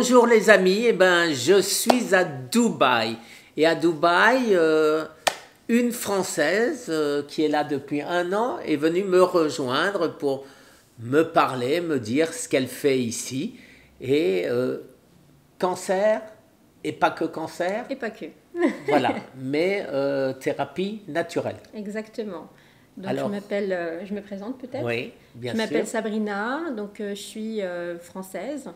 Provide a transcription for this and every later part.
Bonjour les amis, je suis à Dubaï. Et à Dubaï, une Française qui est là depuis 1 an est venue me rejoindre pour me parler, me dire ce qu'elle fait ici. Et cancer, et pas que cancer. Et pas que. Voilà, mais thérapie naturelle. Exactement. Donc Alors, je me présente peut-être. oui, bien Je sûr. m'appelle Sabrina, donc je suis française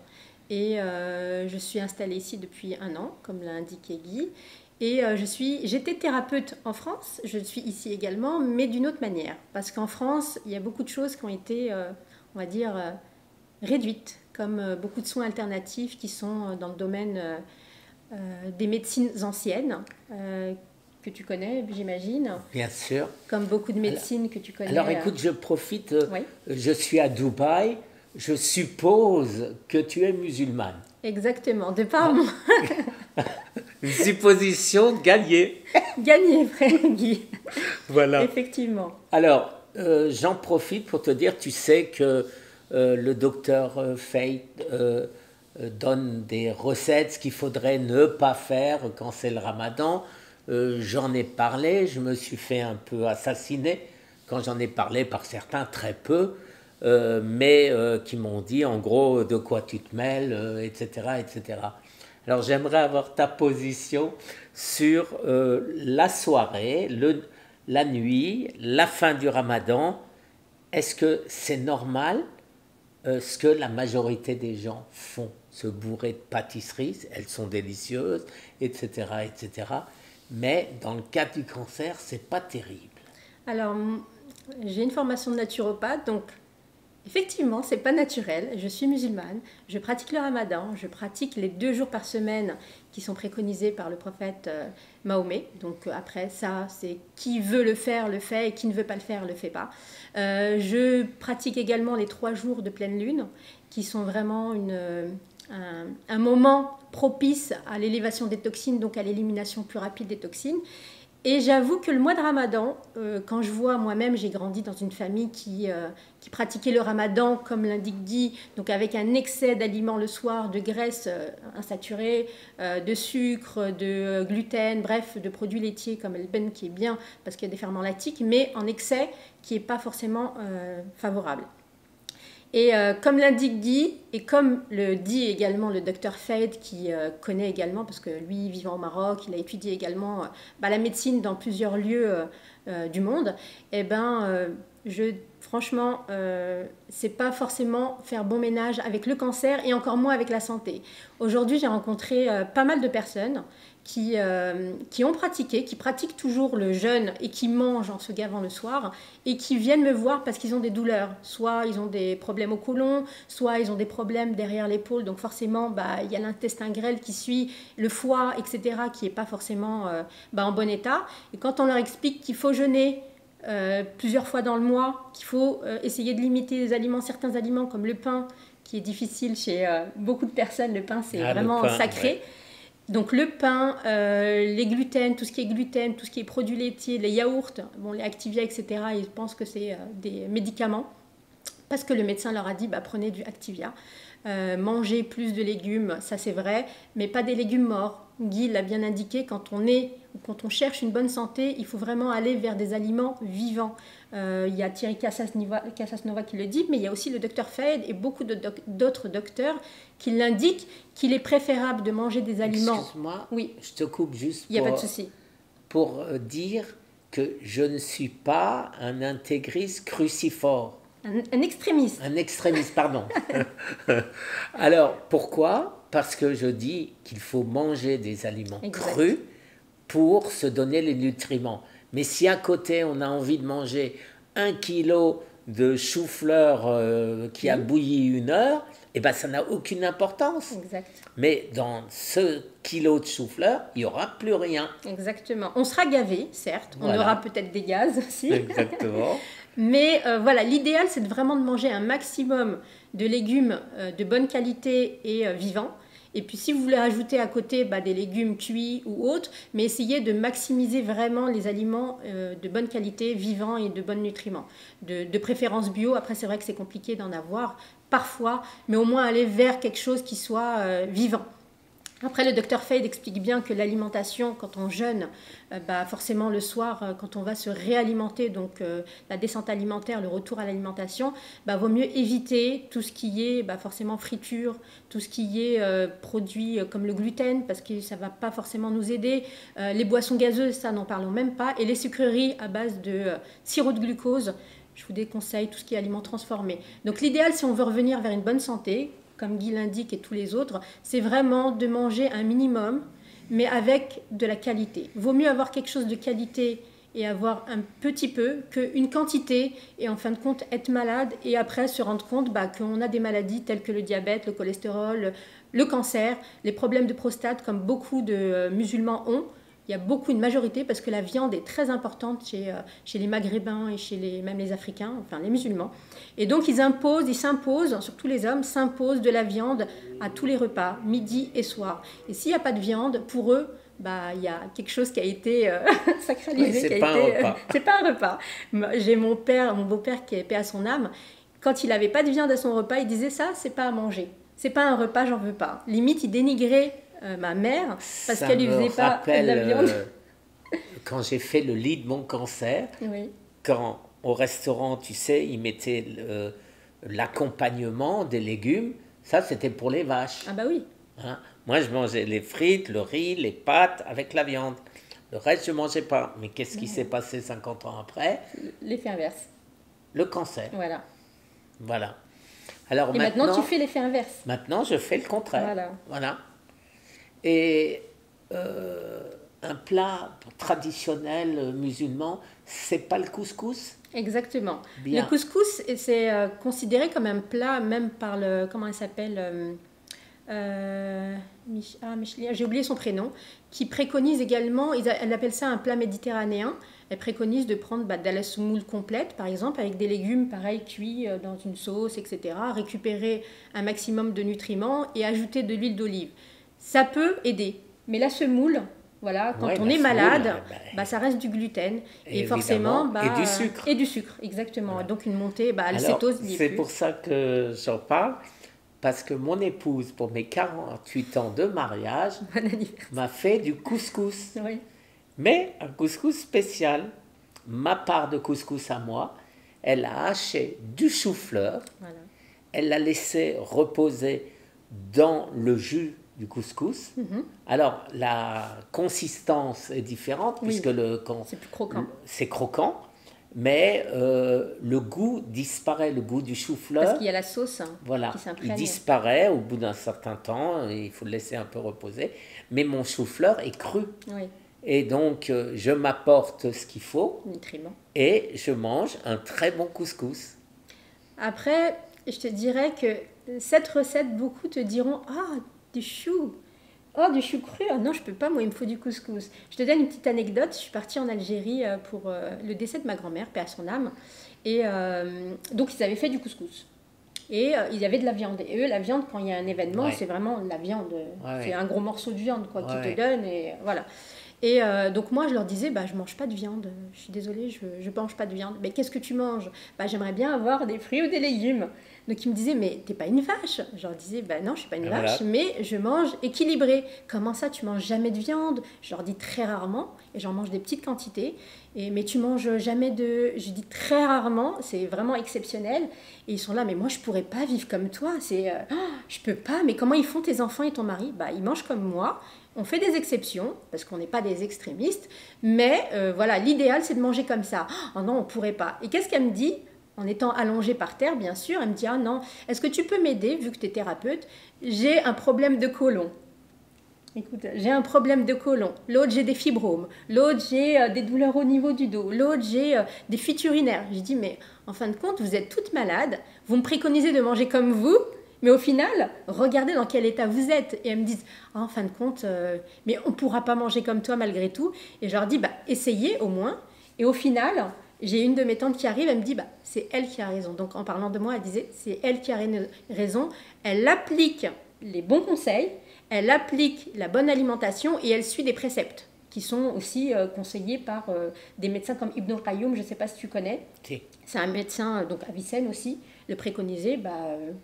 et je suis installée ici depuis 1 an, comme l'a indiqué Guy. Et j'étais thérapeute en France, je le suis ici également, mais d'une autre manière. Parce qu'en France, il y a beaucoup de choses qui ont été, on va dire, réduites, comme beaucoup de soins alternatifs qui sont dans le domaine des médecines anciennes, que tu connais, j'imagine, Bien sûr. comme beaucoup de médecines que tu connais. Alors écoute, je profite, Oui. je suis à Dubaï, je suppose que tu es musulmane. Exactement, de par mon Une supposition gagnée. gagné, frère Guy. Voilà. Effectivement. Alors, j'en profite pour te dire, tu sais que le docteur Fate donne des recettes, ce qu'il faudrait ne pas faire quand c'est le ramadan. J'en ai parlé, je me suis fait un peu assassiner quand j'en ai parlé par certains, très peu, mais qui m'ont dit en gros de quoi tu te mêles, etc., etc. Alors j'aimerais avoir ta position sur la soirée, la nuit, la fin du ramadan. Est-ce que c'est normal ce que la majorité des gens font, se bourrer de pâtisseries, elles sont délicieuses, etc., etc. Mais dans le cas du cancer, c'est pas terrible. Alors, j'ai une formation de naturopathe, donc effectivement, c'est pas naturel. Je suis musulmane, je pratique le ramadan, je pratique les 2 jours par semaine qui sont préconisés par le prophète Mahomet. Donc après ça, c'est qui veut le fait, et qui ne veut pas le faire, le fait pas. Je pratique également les 3 jours de pleine lune, qui sont vraiment un moment propice à l'élévation des toxines, donc à l'élimination plus rapide des toxines. Et j'avoue que le mois de Ramadan, quand je vois moi-même, j'ai grandi dans une famille qui pratiquait le Ramadan, comme l'indique Guy, donc avec un excès d'aliments le soir, de graisse insaturée, de sucre, de gluten, bref, de produits laitiers comme le ben qui est bien parce qu'il y a des ferments lactiques, mais en excès qui n'est pas forcément favorable. Et comme l'indique Guy, et comme le dit également le docteur Fayed, qui connaît également, parce que lui, vivant au Maroc, il a étudié également la médecine dans plusieurs lieux du monde, et franchement, c'est pas forcément faire bon ménage avec le cancer et encore moins avec la santé. Aujourd'hui, j'ai rencontré pas mal de personnes qui ont pratiqué, qui pratiquent toujours le jeûne et qui mangent en se gavant le soir et qui viennent me voir parce qu'ils ont des douleurs. Soit ils ont des problèmes au côlon, soit ils ont des problèmes derrière l'épaule. Donc forcément, il y a l'intestin grêle qui suit, le foie, etc., qui n'est pas forcément en bon état. Et quand on leur explique qu'il faut jeûner plusieurs fois dans le mois, qu'il faut essayer de limiter les aliments, certains aliments comme le pain, qui est difficile chez beaucoup de personnes, le pain c'est vraiment le pain, sacré. Ouais. Donc le pain, les gluten, tout ce qui est gluten, tout ce qui est produits laitiers, les yaourts, les Activia, etc., ils pensent que c'est des médicaments parce que le médecin leur a dit prenez du Activia. Mangez plus de légumes, ça c'est vrai, mais pas des légumes morts. Guy l'a bien indiqué, quand on cherche une bonne santé, il faut vraiment aller vers des aliments vivants. Il y a Thierry Casasnova qui le dit, mais il y a aussi le docteur Fayed et beaucoup d'autres docteurs qui l'indiquent qu'il est préférable de manger des aliments. Excuse-moi, oui. Je te coupe juste il y a pas de souci. Pour dire que je ne suis pas un intégriste cruciforme. Un extrémiste. Un extrémiste, pardon. Alors, pourquoi? Parce que je dis qu'il faut manger des aliments crus pour se donner les nutriments. Mais si à côté, on a envie de manger 1 kilo de chou-fleur qui a bouilli 1 heure, ça n'a aucune importance. Exact. Mais dans ce kilo de chou-fleur, il n'y aura plus rien. Exactement. On sera gavé, certes. On aura peut-être des gaz aussi. Exactement. Mais l'idéal, c'est vraiment de manger un maximum de légumes de bonne qualité et vivants. Et puis si vous voulez rajouter à côté des légumes cuits ou autres, mais essayez de maximiser vraiment les aliments de bonne qualité, vivants et de bons nutriments. De préférence bio, après c'est vrai que c'est compliqué d'en avoir parfois, mais au moins aller vers quelque chose qui soit vivant. Après, le docteur Fade explique bien que l'alimentation, quand on jeûne, forcément le soir, quand on va se réalimenter, donc la descente alimentaire, le retour à l'alimentation, vaut mieux éviter tout ce qui est forcément friture, tout ce qui est produit comme le gluten, parce que ça ne va pas forcément nous aider. Les boissons gazeuses, ça n'en parlons même pas. Et les sucreries à base de sirop de glucose, je vous déconseille tout ce qui est aliments transformés. Donc l'idéal, si on veut revenir vers une bonne santé, comme Guy l'indique et tous les autres, c'est vraiment de manger un minimum, mais avec de la qualité. Vaut mieux avoir quelque chose de qualité et avoir un petit peu qu'une quantité et en fin de compte être malade et après se rendre compte qu'on a des maladies telles que le diabète, le cholestérol, le cancer, les problèmes de prostate comme beaucoup de musulmans ont. Il y a une majorité, parce que la viande est très importante chez les Maghrébins et chez même les Africains, enfin les musulmans. Et donc ils s'imposent, surtout les hommes, s'imposent de la viande à tous les repas, midi et soir. Et s'il n'y a pas de viande, pour eux, il y a quelque chose qui a été sacralisé. Oui, c'est pas un repas. C'est pas un repas. J'ai mon beau-père qui est paix à son âme. Quand il n'avait pas de viande à son repas, il disait ça, c'est pas à manger. C'est pas un repas, j'en veux pas. Limite, il dénigrait ma mère parce qu'elle lui faisait pas de la viande. Quand j'ai fait le lit de mon cancer, oui. Quand au restaurant, tu sais, ils mettaient l'accompagnement des légumes, ça c'était pour les vaches. Ah bah oui. Hein? Moi je mangeais les frites, le riz, les pâtes avec la viande. Le reste je ne mangeais pas. Mais qu'est-ce qui s'est passé 50 ans après? L'effet inverse. Le cancer. Voilà. Alors et maintenant tu fais l'effet inverse. Maintenant je fais le contraire. Voilà. Et un plat traditionnel musulman, c'est pas le couscous? Exactement. Bien. Le couscous, c'est considéré comme un plat, même par le... Comment elle s'appelle j'ai oublié son prénom, qui préconise également, elle appelle ça un plat méditerranéen. Elle préconise de prendre de la semoule complète, par exemple, avec des légumes, pareil, cuits dans une sauce, etc. Récupérer un maximum de nutriments et ajouter de l'huile d'olive. Ça peut aider. Mais la semoule, voilà, quand on est malade, ça reste du gluten. Et forcément... et du sucre. Et du sucre, exactement. Voilà. Donc une montée, la cétose... C'est pour ça que j'en parle. Parce que mon épouse, pour mes 48 ans de mariage, m'a fait du couscous. Oui. Mais un couscous spécial. Ma part de couscous à moi, elle a haché du chou-fleur. Voilà. Elle l'a laissé reposer dans le jus du couscous. Alors, la consistance est différente, puisque c'est plus croquant. C'est croquant. Mais le goût disparaît, le goût du chou-fleur. Parce qu'il y a la sauce qui s'imprègne. Il disparaît au bout d'un certain temps, il faut le laisser un peu reposer. Mais mon chou-fleur est cru. Oui. Et donc, je m'apporte ce qu'il faut. Nutriments. Et je mange un très bon couscous. Après, je te dirais que cette recette, beaucoup te diront « Ah, du chou !» Oh, du chou cru, non, je peux pas, moi, il me faut du couscous. Je te donne une petite anecdote. Je suis partie en Algérie pour le décès de ma grand-mère, paix à son âme. Et donc, ils avaient fait du couscous. Et il y avait de la viande. Et eux, la viande, quand il y a un événement, c'est vraiment de la viande. C'est un gros morceau de viande qu'ils te donnent. Et voilà. Et donc moi, je leur disais, je mange pas de viande. Je suis désolée, je mange pas de viande. Mais qu'est-ce que tu manges? J'aimerais bien avoir des fruits ou des légumes. Donc ils me disaient, mais t'es pas une vache? Je leur disais, non, je suis pas une vache, mais je mange équilibré. Comment ça, tu manges jamais de viande? Je leur dis très rarement, et j'en mange des petites quantités. Mais tu manges jamais de... Je dis très rarement, c'est vraiment exceptionnel. Et ils sont là, mais moi je pourrais pas vivre comme toi. Je peux pas, mais comment ils font tes enfants et ton mari? Ils mangent comme moi. On fait des exceptions, parce qu'on n'est pas des extrémistes, mais voilà, l'idéal c'est de manger comme ça. Oh non, on pourrait pas. Et qu'est-ce qu'elle me dit? En étant allongée par terre, bien sûr, elle me dit « Ah non, est-ce que tu peux m'aider, vu que tu es thérapeute? J'ai un problème de côlon. » Écoute, j'ai un problème de côlon. L'autre, j'ai des fibromes. L'autre, j'ai des douleurs au niveau du dos. L'autre, j'ai des fuites urinaires. J'ai dit « Mais en fin de compte, vous êtes toutes malades. Vous me préconisez de manger comme vous. Mais au final, regardez dans quel état vous êtes. » Et elles me disent « En fin de compte, mais on ne pourra pas manger comme toi malgré tout. » Et je leur dis « Essayez au moins. » Et au final... J'ai une de mes tantes qui arrive, elle me dit c'est elle qui a raison. Donc en parlant de moi, elle disait c'est elle qui a raison. Elle applique les bons conseils, elle applique la bonne alimentation et elle suit des préceptes qui sont aussi conseillés par des médecins comme Ibn Qayyum, je ne sais pas si tu connais. Si. C'est un médecin, donc avicenne aussi, le préconisait,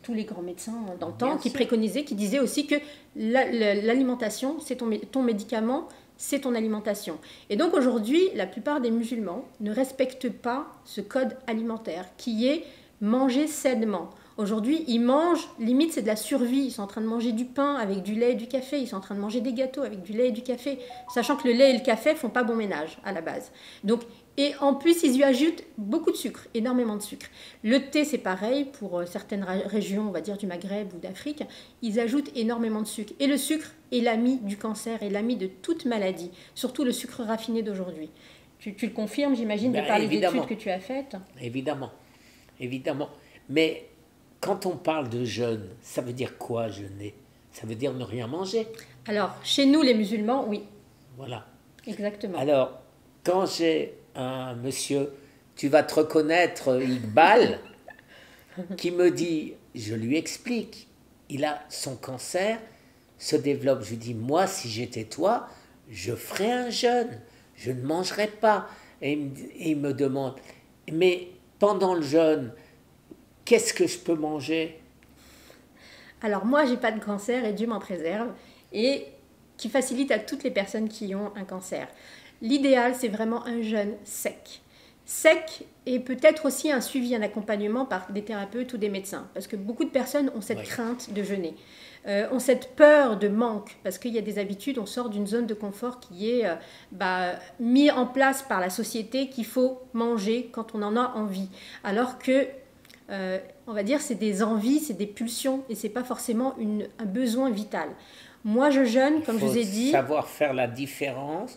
tous les grands médecins d'antan qui préconisaient, qui disaient aussi que l'alimentation, c'est ton médicament, c'est ton alimentation. Et donc aujourd'hui, la plupart des musulmans ne respectent pas ce code alimentaire qui est manger sainement. Aujourd'hui, ils mangent, limite c'est de la survie, ils sont en train de manger du pain avec du lait et du café, ils sont en train de manger des gâteaux avec du lait et du café, sachant que le lait et le café font pas bon ménage à la base. Donc, et en plus, ils y ajoutent beaucoup de sucre, énormément de sucre. Le thé, c'est pareil, pour certaines régions, on va dire du Maghreb ou d'Afrique, ils ajoutent énormément de sucre. Et le sucre est l'ami du cancer, est l'ami de toute maladie, surtout le sucre raffiné d'aujourd'hui. Tu le confirmes, j'imagine, de par les études que tu as faites? Évidemment, évidemment. Mais quand on parle de jeûne, ça veut dire quoi jeûner? Ça veut dire ne rien manger. Alors, chez nous, les musulmans, oui. Voilà. Exactement. Alors, quand j'ai un monsieur, tu vas te reconnaître, Iqbal, qui me dit, je lui explique, il a son cancer, se développe. Je lui dis, moi, si j'étais toi, je ferais un jeûne, je ne mangerais pas. Et il me demande, mais pendant le jeûne, qu'est-ce que je peux manger? Alors moi, j'ai pas de cancer et Dieu m'en préserve, et qui facilite à toutes les personnes qui ont un cancer. L'idéal, c'est vraiment un jeûne sec. Sec et peut-être aussi un suivi, un accompagnement par des thérapeutes ou des médecins. Parce que beaucoup de personnes ont cette crainte de jeûner, ont cette peur de manque, parce qu'il y a des habitudes, on sort d'une zone de confort qui est mis en place par la société qu'il faut manger quand on en a envie. Alors que on va dire c'est des envies, c'est des pulsions et c'est pas forcément un besoin vital. Moi je jeûne, comme je vous ai dit. Il faut savoir faire la différence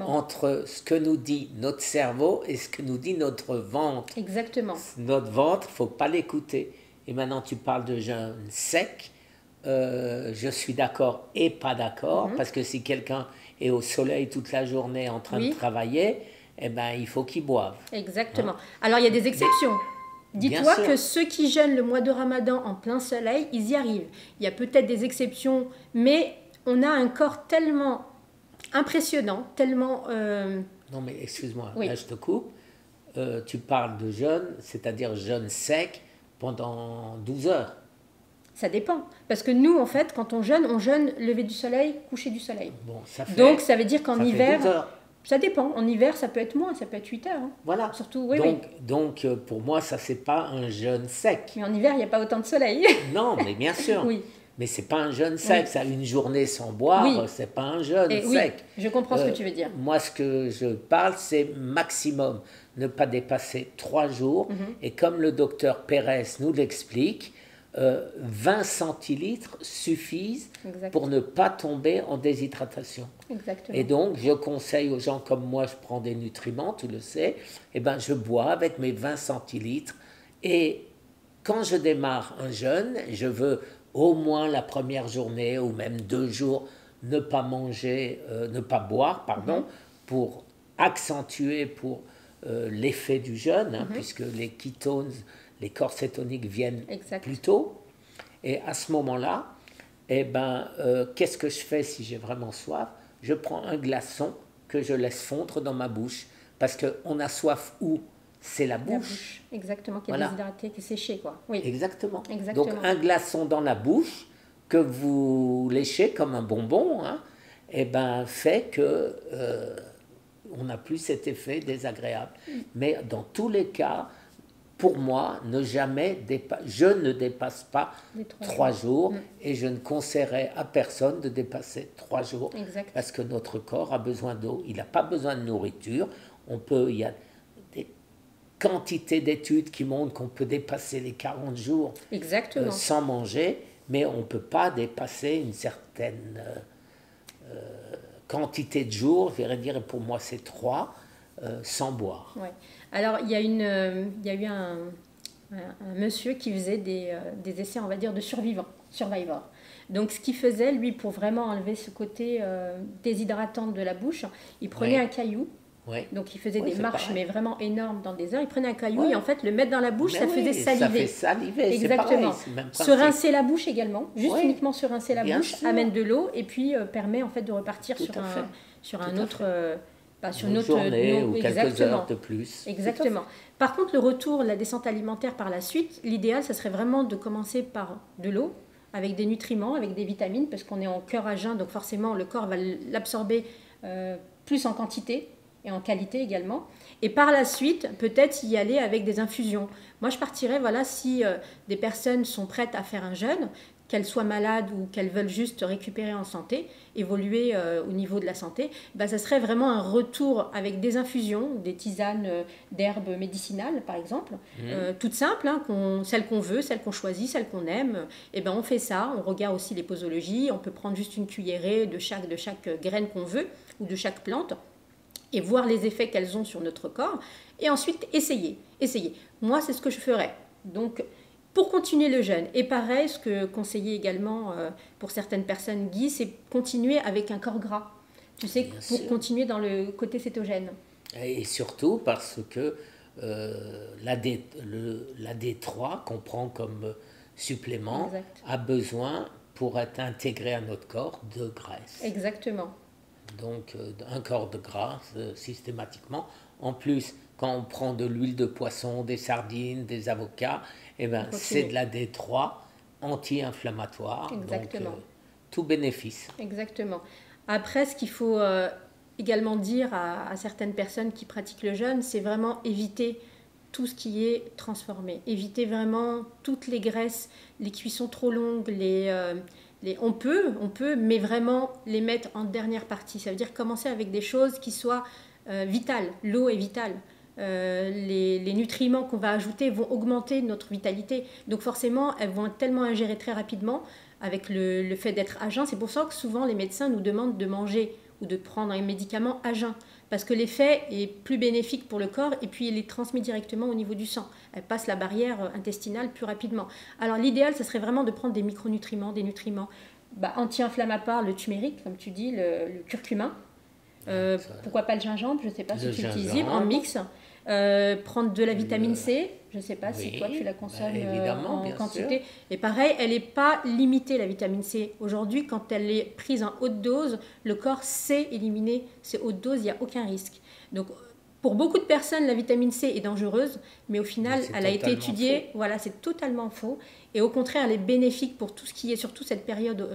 entre ce que nous dit notre cerveau et ce que nous dit notre ventre. Exactement. Notre ventre, il ne faut pas l'écouter. Et maintenant tu parles de jeûne sec. Je suis d'accord et pas d'accord, parce que si quelqu'un est au soleil toute la journée en train de travailler, eh ben, il faut qu'il boive. Exactement. Alors il y a des exceptions. Dis-toi que ceux qui jeûnent le mois de Ramadan en plein soleil, ils y arrivent. Il y a peut-être des exceptions, mais on a un corps tellement impressionnant, tellement... Non mais excuse-moi, là je te coupe. Tu parles de jeûne, c'est-à-dire jeûne sec pendant 12 heures. Ça dépend. Parce que nous, en fait, quand on jeûne lever du soleil, coucher du soleil. Bon, ça fait, donc ça veut dire qu'en hiver... 12 heures. Ça dépend. En hiver, ça peut être moins, ça peut être 8 heures. Hein. Voilà. Surtout, donc, pour moi, ça, c'est pas un jeûne sec. Mais en hiver, il n'y a pas autant de soleil. Non, mais bien sûr. Oui. Mais c'est pas un jeûne sec. Ça, une journée sans boire, c'est pas un jeûne sec. Oui, je comprends ce que tu veux dire. Moi, ce que je parle, c'est maximum. Ne pas dépasser 3 jours. Et comme le docteur Pérez nous l'explique, 20 centilitres suffisent pour ne pas tomber en déshydratation. Exactement. Et donc, je conseille aux gens comme moi, je prends des nutriments, tu le sais, et ben, je bois avec mes 20 centilitres. Et quand je démarre un jeûne, je veux au moins la première journée ou même 2 jours ne pas manger, ne pas boire, pardon, pour accentuer pour l'effet du jeûne, puisque les ketones, les corps cétoniques viennent plus tôt. Et à ce moment-là, eh ben, qu'est-ce que je fais si j'ai vraiment soif? Je prends un glaçon que je laisse fondre dans ma bouche. Parce qu'on a soif où? C'est la bouche. Exactement, qui est déshydratée, qui est séchée, quoi. Oui. Exactement. Donc un glaçon dans la bouche que vous léchez comme un bonbon, eh ben, fait que on n'a plus cet effet désagréable. Mais dans tous les cas, pour moi, je ne dépasse pas 3 jours et je ne conseillerais à personne de dépasser 3 jours parce que notre corps a besoin d'eau, il n'a pas besoin de nourriture. Il y a des quantités d'études qui montrent qu'on peut dépasser les 40 jours sans manger, mais on ne peut pas dépasser une certaine quantité de jours, je vais dire, et pour moi c'est 3, sans boire. Ouais. Alors, il y a eu un monsieur qui faisait des essais, on va dire, de survivor. Donc, ce qu'il faisait, lui, pour vraiment enlever ce côté déshydratant de la bouche, il prenait un caillou Ouais. Donc, il faisait Oui, des c'est marches, pareil. mais vraiment énormes dans des heures. Il prenait un caillou Ouais. et en fait, le mettre dans la bouche, Mais ça oui, faisait ça saliver. fait saliver, c'est pareil, Exactement. c'est le même Se principe. rincer la bouche également, juste Oui, uniquement se rincer la bien bouche, sûr. amène de l'eau et puis permet en fait de repartir Tout à fait. sur Tout un à autre, sur Une une autre journée ou quelques exactement. heures de plus. Exactement. Par contre, le retour, la descente alimentaire par la suite, l'idéal, ça serait vraiment de commencer par de l'eau, avec des nutriments, avec des vitamines, parce qu'on est en cœur à jeun, donc forcément le corps va l'absorber plus en quantité et en qualité également. Et par la suite, peut-être y aller avec des infusions. Moi, je partirais, voilà, si des personnes sont prêtes à faire un jeûne, qu'elles soient malades ou qu'elles veulent juste récupérer en santé, évoluer au niveau de la santé, bah, ça serait vraiment un retour avec des infusions, des tisanes d'herbes médicinales par exemple, toutes simples, hein, celles qu'on veut, celles qu'on choisit, celles qu'on aime. Et ben on fait ça, on regarde aussi les posologies, on peut prendre juste une cuillerée de chaque graine qu'on veut ou de chaque plante et voir les effets qu'elles ont sur notre corps et ensuite essayer. Moi, c'est ce que je ferais. Donc, pour continuer le jeûne, et pareil, ce que conseillait également pour certaines personnes, Guy, c'est continuer avec un corps gras. Tu sais, Bien pour sûr. continuer dans le côté cétogène. Et surtout parce que la D3 qu'on prend comme supplément Exact. a besoin, pour être intégré à notre corps, de graisse. Exactement. Donc un corps de gras systématiquement. En plus, quand on prend de l'huile de poisson, des sardines, des avocats, eh ben, c'est de la D3 anti-inflammatoire. Exactement. Donc tout bénéfice. Exactement. Après, ce qu'il faut également dire à certaines personnes qui pratiquent le jeûne, c'est vraiment éviter tout ce qui est transformé. Éviter vraiment toutes les graisses, les cuissons trop longues, on peut, mais vraiment les mettre en dernière partie. Ça veut dire commencer avec des choses qui soient vitales. L'eau est vitale. Les nutriments qu'on va ajouter vont augmenter notre vitalité. Donc forcément, elles vont être tellement ingérées très rapidement avec le fait d'être à jeun. C'est pour ça que souvent les médecins nous demandent de manger ou de prendre un médicament à jeun. Parce que l'effet est plus bénéfique pour le corps et puis il est transmis directement au niveau du sang. Elle passe la barrière intestinale plus rapidement. Alors l'idéal, ce serait vraiment de prendre des micronutriments, des nutriments anti-inflammatoires, le turmeric, comme tu dis, le curcuma. Pourquoi pas le gingembre, je ne sais pas si tu l'utilises, en mix. Prendre de la vitamine C, je ne sais pas si toi tu la consommes en quantité. Sûr. Et pareil, elle n'est pas limitée, la vitamine C. Aujourd'hui, quand elle est prise en haute dose, le corps sait éliminer ces hautes doses, il n'y a aucun risque. Donc, pour beaucoup de personnes, la vitamine C est dangereuse, mais au final, elle a été étudiée. Faux. Voilà, c'est totalement faux. Et au contraire, elle est bénéfique pour tout ce qui est, surtout cette période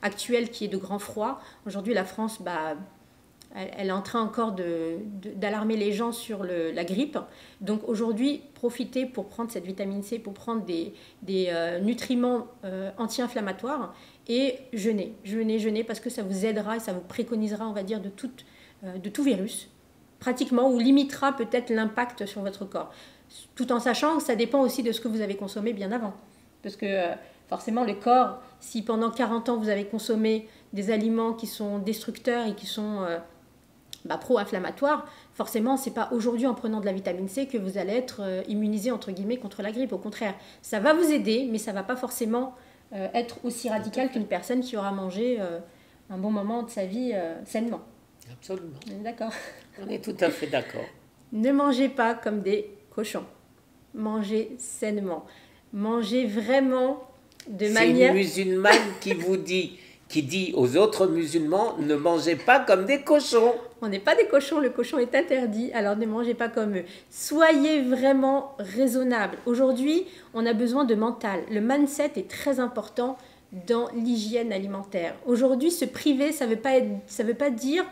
actuelle qui est de grand froid. Aujourd'hui, la France, elle est en train encore d'alarmer les gens sur la grippe. Donc aujourd'hui, profitez pour prendre cette vitamine C, pour prendre des nutriments anti-inflammatoires et jeûnez, parce que ça vous aidera et ça vous préconisera, on va dire, de tout virus, pratiquement, ou limitera peut-être l'impact sur votre corps. Tout en sachant que ça dépend aussi de ce que vous avez consommé bien avant. Parce que forcément, le corps, si pendant 40 ans vous avez consommé des aliments qui sont destructeurs et qui sont pro-inflammatoires, forcément, ce n'est pas aujourd'hui en prenant de la vitamine C que vous allez être immunisé entre guillemets contre la grippe. Au contraire, ça va vous aider, mais ça ne va pas forcément être aussi radical qu'une personne qui aura mangé un bon moment de sa vie sainement. Absolument. On est d'accord. On est tout à fait d'accord. Ne mangez pas comme des cochons. Mangez sainement. Mangez vraiment de manière... C'est une musulmane qui dit aux autres musulmans, ne mangez pas comme des cochons. On n'est pas des cochons, le cochon est interdit, alors ne mangez pas comme eux. Soyez vraiment raisonnable. Aujourd'hui, on a besoin de mental. Le mindset est très important dans l'hygiène alimentaire. Aujourd'hui, se priver, ça veut pas dire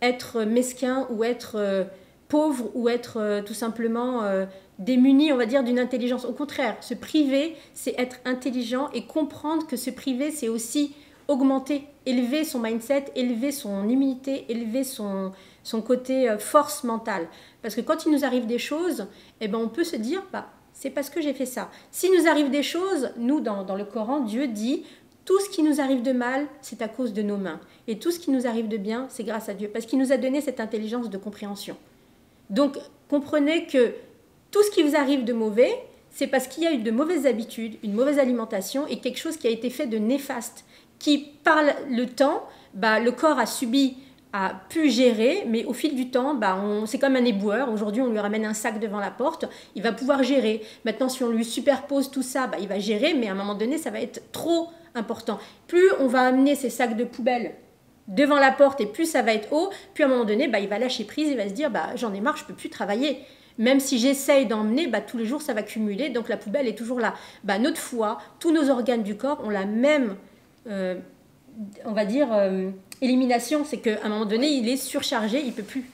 être mesquin ou être pauvre ou être tout simplement démuni, on va dire, d'une intelligence. Au contraire, se priver, c'est être intelligent et comprendre que se priver, c'est aussi augmenter, élever son mindset, élever son immunité, élever son côté force mentale. Parce que quand il nous arrive des choses, eh ben, on peut se dire, c'est parce que j'ai fait ça. S'il nous arrive des choses, nous, dans le Coran, Dieu dit, tout ce qui nous arrive de mal, c'est à cause de nos mains. Et tout ce qui nous arrive de bien, c'est grâce à Dieu. Parce qu'il nous a donné cette intelligence de compréhension. Donc, comprenez que tout ce qui vous arrive de mauvais, c'est parce qu'il y a eu de mauvaises habitudes, une mauvaise alimentation et quelque chose qui a été fait de néfaste, qui, par le temps, le corps a subi a pu gérer, mais au fil du temps, c'est comme un éboueur. Aujourd'hui, on lui ramène un sac devant la porte, il va pouvoir gérer. Maintenant, si on lui superpose tout ça, il va gérer, mais à un moment donné, ça va être trop important. Plus on va amener ces sacs de poubelle devant la porte et plus ça va être haut, puis à un moment donné, il va lâcher prise, il va se dire, j'en ai marre, je ne peux plus travailler. Même si j'essaye d'emmener, tous les jours, ça va cumuler, donc la poubelle est toujours là. Notre foie, tous nos organes du corps ont la même, on va dire, élimination. C'est qu'à un moment donné, il est surchargé, il ne peut plus.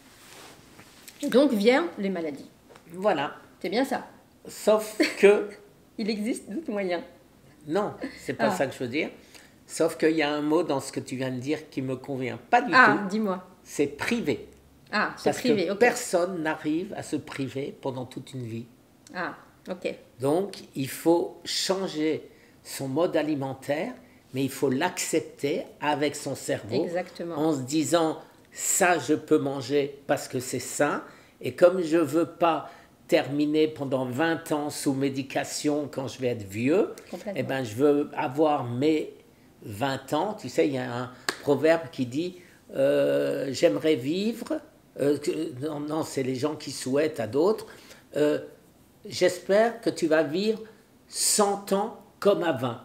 Et donc viennent les maladies. Voilà. C'est bien ça. Sauf que... Il existe d'autres moyens. Non, c'est pas ça que je veux dire. Sauf qu'il y a un mot dans ce que tu viens de dire qui me convient pas du tout. Ah, dis-moi. C'est privé. Ah, se Parce priver, que ok. personne n'arrive à se priver pendant toute une vie. Ah, ok. Donc, il faut changer son mode alimentaire, mais il faut l'accepter avec son cerveau. Exactement. En se disant, ça, je peux manger parce que c'est sain. Et comme je ne veux pas terminer pendant 20 ans sous médication quand je vais être vieux, eh ben, je veux avoir mes 20 ans. Tu sais, il y a un proverbe qui dit j'aimerais vivre. Non, c'est les gens qui souhaitent à d'autres. J'espère que tu vas vivre 100 ans comme à 20.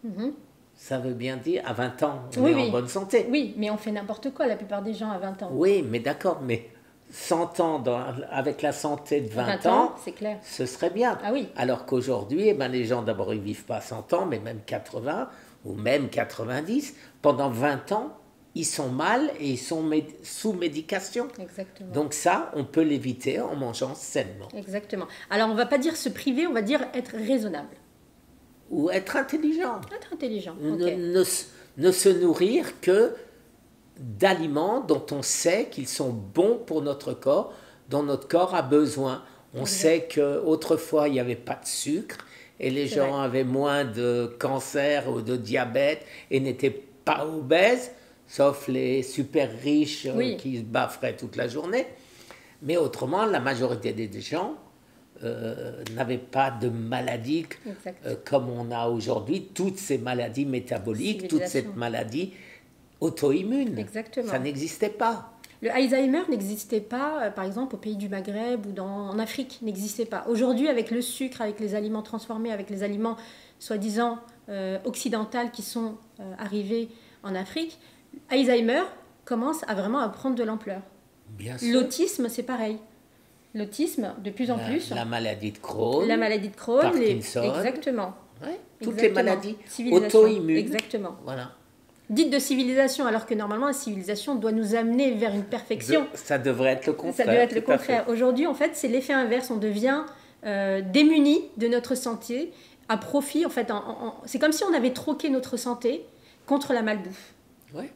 Mm-hmm. Ça veut bien dire, à 20 ans, on est en bonne santé. Oui, mais on fait n'importe quoi, la plupart des gens à 20 ans. Oui, mais d'accord, mais 100 ans avec la santé de 20 ans, c'est clair. Ce serait bien. Ah oui. Alors qu'aujourd'hui, les gens, d'abord, ils ne vivent pas 100 ans, mais même 80 ou même 90. Pendant 20 ans, ils sont mal et ils sont sous médication. Exactement. Donc ça, on peut l'éviter en mangeant sainement. Exactement. Alors, on ne va pas dire se priver, on va dire être raisonnable. Ou être intelligent. Être intelligent, Ne se nourrir que d'aliments dont on sait qu'ils sont bons pour notre corps, dont notre corps a besoin. On sait qu'autrefois, il n'y avait pas de sucre et les gens avaient moins de cancer ou de diabète et n'étaient pas obèses, sauf les super riches qui se bafferaient toute la journée. Mais autrement, la majorité des gens n'avaient pas de maladies comme on a aujourd'hui, toutes ces maladies métaboliques, toute cette maladie auto-immune. Exactement. Ça n'existait pas. Le Alzheimer n'existait pas, par exemple, au pays du Maghreb ou en Afrique, n'existait pas. Aujourd'hui, avec le sucre, avec les aliments transformés, avec les aliments soi-disant occidentaux qui sont arrivés en Afrique, Alzheimer commence à vraiment prendre de l'ampleur. Bien sûr. L'autisme, c'est pareil. L'autisme, de plus en plus. La maladie de Crohn. La maladie de Crohn. Parkinson. Exactement. Ouais, toutes les maladies auto-immunes. Exactement. Voilà. Dites de civilisation, alors que normalement, la civilisation doit nous amener vers une perfection. Ça devrait être le contraire. Ça devrait être le contraire. Aujourd'hui, en fait, c'est l'effet inverse. On devient démuni de notre santé à profit. En fait, c'est comme si on avait troqué notre santé contre la malbouffe. Ouais.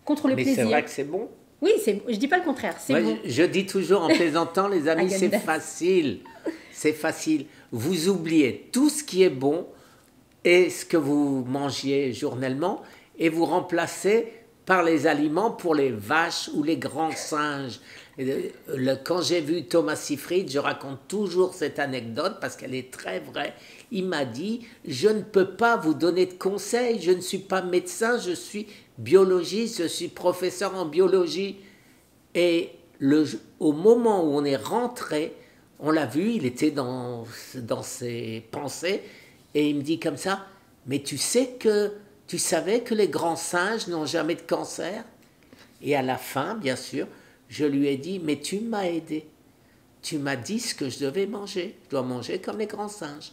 Contre le plaisir. Mais c'est vrai que c'est bon. Oui, je ne dis pas le contraire. C'est bon. Je dis toujours en plaisantant, les amis, c'est facile. C'est facile. Vous oubliez tout ce qui est bon et ce que vous mangiez journellement et vous remplacez par les aliments pour les vaches ou les grands singes. Quand j'ai vu Thomas Seyfried, je raconte toujours cette anecdote parce qu'elle est très vraie. Il m'a dit, je ne peux pas vous donner de conseils, je ne suis pas médecin, je suis biologiste, je suis professeur en biologie. Et au moment où on est rentré, on l'a vu, il était dans ses pensées, et il me dit comme ça, mais tu savais que les grands singes n'ont jamais de cancer? Et à la fin, bien sûr, je lui ai dit, mais tu m'as aidé. Tu m'as dit ce que je devais manger. Je dois manger comme les grands singes.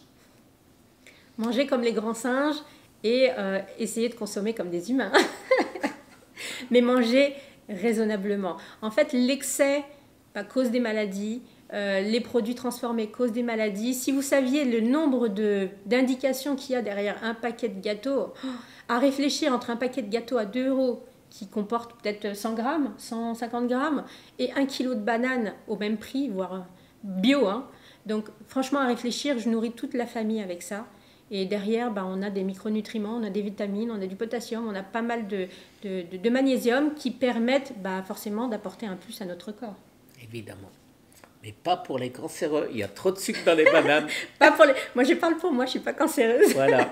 Manger comme les grands singes et essayer de consommer comme des humains. Mais manger raisonnablement. En fait, l'excès cause des maladies. Les produits transformés causent des maladies. Si vous saviez le nombre d'indications qu'il y a derrière un paquet de gâteaux, à réfléchir entre un paquet de gâteaux à 2 € qui comporte peut-être 100 grammes, 150 grammes, et 1 kilo de bananes au même prix, voire bio. Hein. Donc franchement, à réfléchir, je nourris toute la famille avec ça. Et derrière, on a des micronutriments, on a des vitamines, on a du potassium, on a pas mal de magnésium qui permettent forcément d'apporter un plus à notre corps. Évidemment. Mais pas pour les cancéreux. Il y a trop de sucre dans les bananes. Pas pour Moi, je parle pour moi, je ne suis pas cancéreuse. Voilà.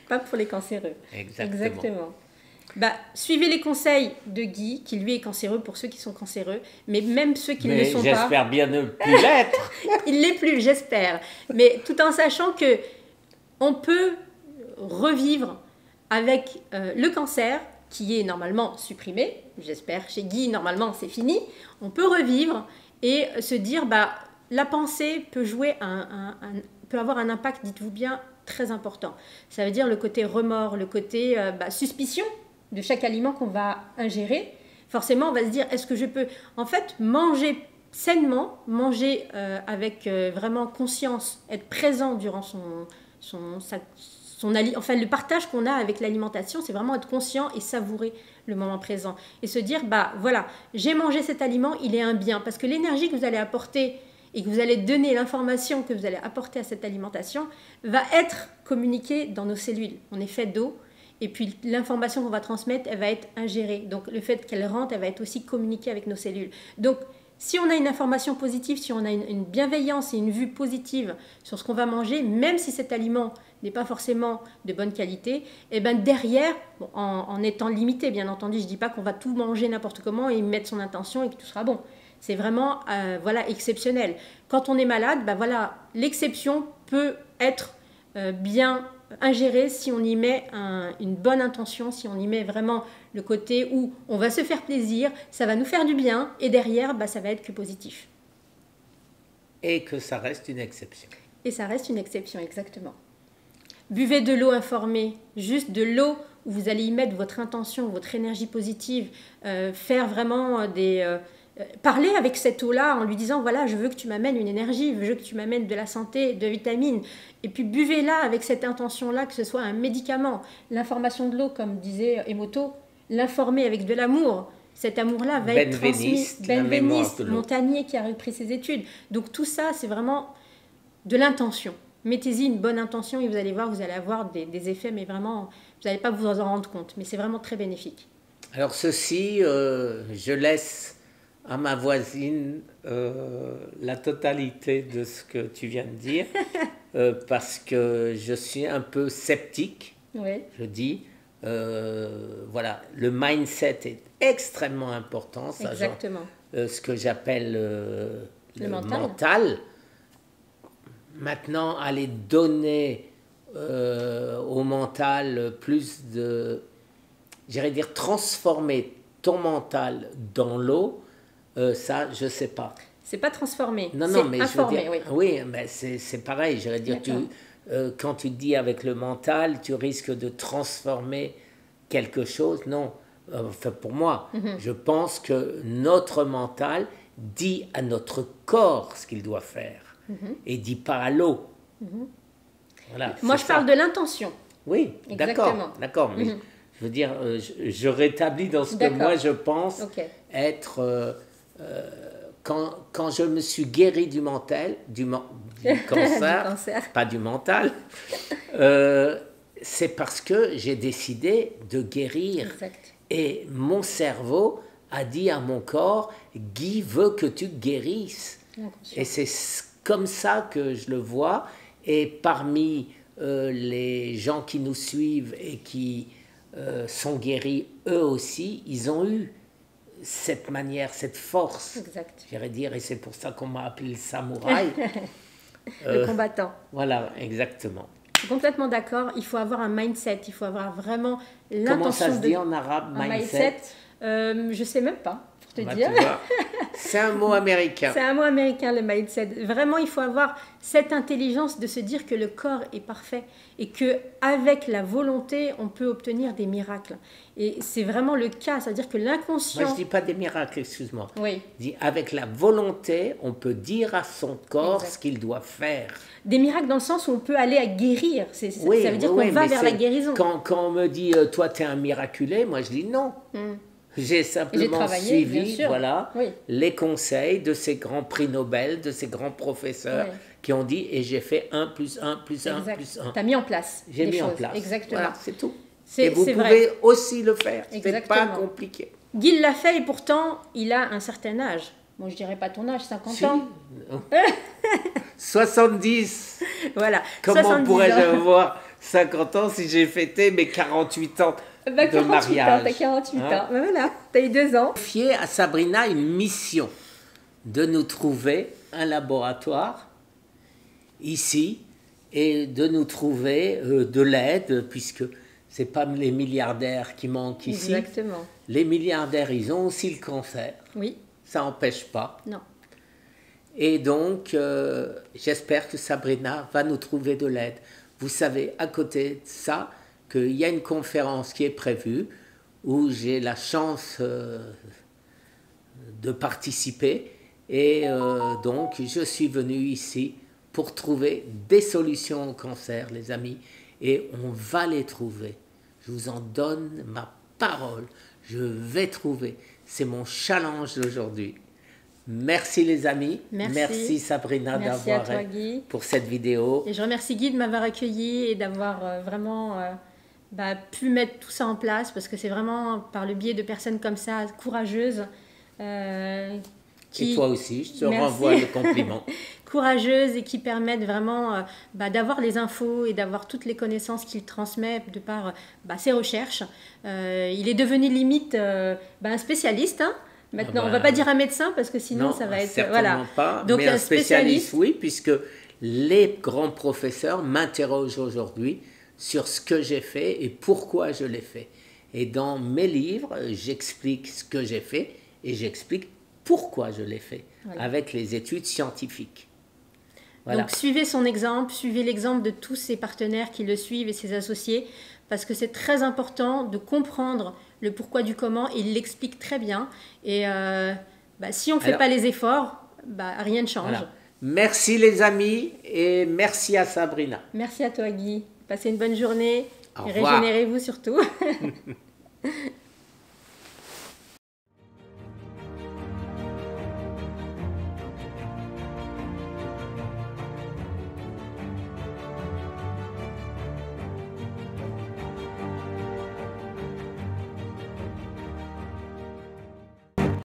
Pas pour les cancéreux. Exactement. Exactement. Bah, suivez les conseils de Guy, qui lui est cancéreux pour ceux qui sont cancéreux, mais même ceux qui ne le sont pas. J'espère bien ne plus l'être. Il l'est plus, j'espère. Mais tout en sachant que on peut revivre avec le cancer, qui est normalement supprimé. J'espère chez Guy, normalement, c'est fini. On peut revivre et se dire, bah, la pensée peut jouer peut avoir un impact, dites-vous bien, très important. Ça veut dire le côté remords, le côté suspicion de chaque aliment qu'on va ingérer. Forcément, on va se dire, est-ce que je peux, en fait, manger sainement, manger avec vraiment conscience, être présent durant enfin, le partage qu'on a avec l'alimentation, c'est vraiment être conscient et savourer le moment présent. Et se dire, bah voilà, j'ai mangé cet aliment, il est un bien. Parce que l'énergie que vous allez apporter et que vous allez donner, l'information que vous allez apporter à cette alimentation, va être communiquée dans nos cellules. On est fait d'eau. Et puis l'information qu'on va transmettre, elle va être ingérée. Donc le fait qu'elle rentre, elle va être aussi communiquée avec nos cellules. Donc si on a une information positive, si on a une bienveillance et une vue positive sur ce qu'on va manger, même si cet aliment n'est pas forcément de bonne qualité, et ben derrière, bon, en étant limité bien entendu, je ne dis pas qu'on va tout manger n'importe comment et mettre son intention et que tout sera bon. C'est vraiment exceptionnel. Quand on est malade, voilà, l'exception peut être bien ingérée si on y met une bonne intention, si on y met vraiment le côté où on va se faire plaisir, ça va nous faire du bien et derrière, ça va être que positif. Et que ça reste une exception. Et ça reste une exception, exactement. Buvez de l'eau informée, juste de l'eau où vous allez y mettre votre intention, votre énergie positive, faire vraiment parler avec cette eau-là en lui disant, voilà, je veux que tu m'amènes une énergie, je veux que tu m'amènes de la santé, de vitamines. Et puis buvez-la avec cette intention-là, que ce soit un médicament. L'information de l'eau, comme disait Emoto, l'informer avec de l'amour. Cet amour-là va être transmis. Ben Veniste, Montagnier qui a repris ses études. Donc tout ça, c'est vraiment de l'intention. Mettez-y une bonne intention et vous allez voir, vous allez avoir des effets, mais vraiment, vous n'allez pas vous en rendre compte. Mais c'est vraiment très bénéfique. Alors ceci, je laisse à ma voisine la totalité de ce que tu viens de dire, parce que je suis un peu sceptique, oui. Je dis. Voilà, le mindset est extrêmement important. Ça, exactement. Genre, ce que j'appelle le mental. Maintenant, aller donner au mental plus de, j'irais dire, transformer ton mental dans l'eau, ça, je ne sais pas. C'est pas transformer, non, mais informer, je veux dire, oui, mais c'est pareil, j'irais dire, quand tu dis avec le mental, tu risques de transformer quelque chose. Non, enfin pour moi, je pense que notre mental dit à notre corps ce qu'il doit faire et dit pas à l'eau. Voilà, moi, je parle de l'intention. Oui, d'accord, mais je veux dire, je rétablis dans ce que moi je pense être... Quand je me suis guéri du mental, du cancer, pas du mental, c'est parce que j'ai décidé de guérir. Exact. Et mon cerveau a dit à mon corps, Guy veut que tu guérisses. Et c'est comme ça que je le vois. Et parmi les gens qui nous suivent et qui sont guéris, eux aussi, ils ont eu cette manière, cette force, j'irais dire, et c'est pour ça qu'on m'a appelé le samouraï. Le combattant. Voilà, exactement. Je suis complètement d'accord, il faut avoir un mindset, il faut avoir vraiment l'intention. Comment ça se dit en arabe, mindset? Je ne sais même pas, pour te dire. C'est un mot américain. C'est un mot américain, le mindset. Vraiment, il faut avoir cette intelligence de se dire que le corps est parfait et qu'avec la volonté, on peut obtenir des miracles. Et c'est vraiment le cas, c'est-à-dire que l'inconscient... Moi, je ne dis pas des miracles, excuse-moi. Oui. Je dis avec la volonté, on peut dire à son corps ce qu'il doit faire. Des miracles dans le sens où on peut aller à guérir. Ça veut dire qu'on va vers la guérison. Quand on me dit, toi, tu es un miraculé, moi, je dis non. J'ai simplement suivi les conseils de ces grands prix Nobel, de ces grands professeurs qui ont dit, et j'ai fait 1 plus 1 plus 1 plus 1. Tu as mis en place. J'ai mis en place. Exactement. Voilà, c'est tout. Et vous pouvez aussi le faire. C'est pas compliqué. Guy l'a fait et pourtant, il a un certain âge. Bon, je dirais pas ton âge, 50 ans. 70. Voilà. Comment pourrais-je avoir 50 ans si j'ai fêté mes 48 ans Bah, de 48 ans, mariage. t'as 48 Hein? ans. Bah, voilà, t'as eu 2 ans. Confier à Sabrina une mission de nous trouver un laboratoire ici et de nous trouver de l'aide, puisque ce n'est pas les milliardaires qui manquent ici. Exactement. Les milliardaires, ils ont aussi le cancer. Oui, Ça n'empêche pas. non. Et donc, j'espère que Sabrina va nous trouver de l'aide. Vous savez, à côté de ça, qu'il y a une conférence qui est prévue où j'ai la chance de participer. Et donc, je suis venu ici pour trouver des solutions au cancer, les amis. Et on va les trouver. Je vous en donne ma parole. Je vais trouver. C'est mon challenge d'aujourd'hui. Merci les amis. Merci. Sabrina Merci à toi, Guy. pour cette vidéo. Et je remercie Guy de m'avoir accueilli et d'avoir vraiment pu mettre tout ça en place, parce que c'est vraiment par le biais de personnes comme ça, courageuses. Et toi aussi, je te Merci. renvoie le compliment. Courageuses et qui permettent vraiment d'avoir les infos et d'avoir toutes les connaissances qu'il transmet de par ses recherches. Il est devenu limite un spécialiste, hein. Maintenant, on ne va pas dire un médecin parce que sinon Non, ça va être... certainement pas, Donc mais un spécialiste, oui, puisque les grands professeurs m'interrogent aujourd'hui sur ce que j'ai fait et pourquoi je l'ai fait. Et dans mes livres, j'explique ce que j'ai fait et j'explique pourquoi je l'ai fait, avec les études scientifiques. Voilà. Donc suivez son exemple, suivez l'exemple de tous ses partenaires qui le suivent et ses associés, parce que c'est très important de comprendre le pourquoi du comment, et il l'explique très bien. Et si on ne fait pas les efforts, rien ne change. Voilà. Merci les amis et merci à Sabrina. Merci à toi Guy. Passez une bonne journée. Au Et revoir. régénérez-vous surtout.